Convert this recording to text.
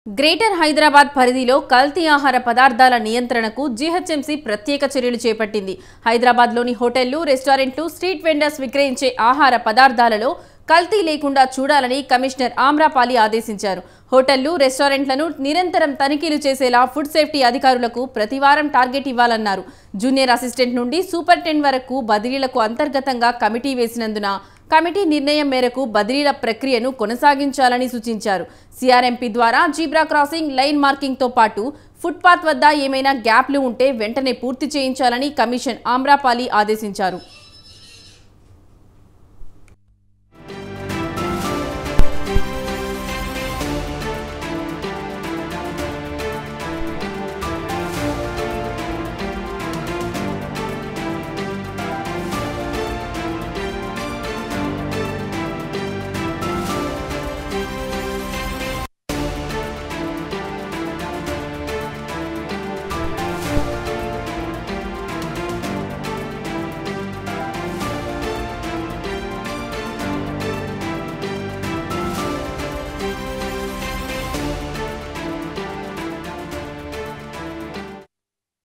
Greater Hyderabad పరిధిలో కల్తీ ఆహార పదార్థాల నియంత్రణకు జీహెచ్ఎంసీ ప్రత్యేక చర్యలు చేపట్టింది. హైదరాబాద్లోని హోటళ్లు, రెస్టారెంట్లు, స్ట్రీట్ వెండర్స్ విక్రయించే ఆహార పదార్థాలలో కల్తీ లేకుండా చూడాలని కమిషనర్ ఆమ్రపాలి ఆదేశించారు. హోటళ్లు, రెస్టారెంట్లను నిరంతరం తనిఖీలు చేసేలా ఫుడ్ సేఫ్టీ అధికారులకు ప్రతివారం టార్గెట్ ఇవ్వాలన్నారు. జూనియర్ అసిస్టెంట్ నుండి సూపరింటెండెంట్ వరకు బదిలీలకు అంతర్గతంగా కమిటీ వేసినందున కమిటీ నిర్ణయం మేరకు బదిలీల ప్రక్రియను కొనసాగించాలని సూచించారు. సిఆర్ఎంపీ ద్వారా జీబ్రా క్రాసింగ్, లైన్ మార్కింగ్తో పాటు ఫుట్పాత్ వద్ద ఏమైనా గ్యాప్లు ఉంటే వెంటనే పూర్తి చేయించాలని కమిషనర్ ఆమ్రపాలి ఆదేశించారు.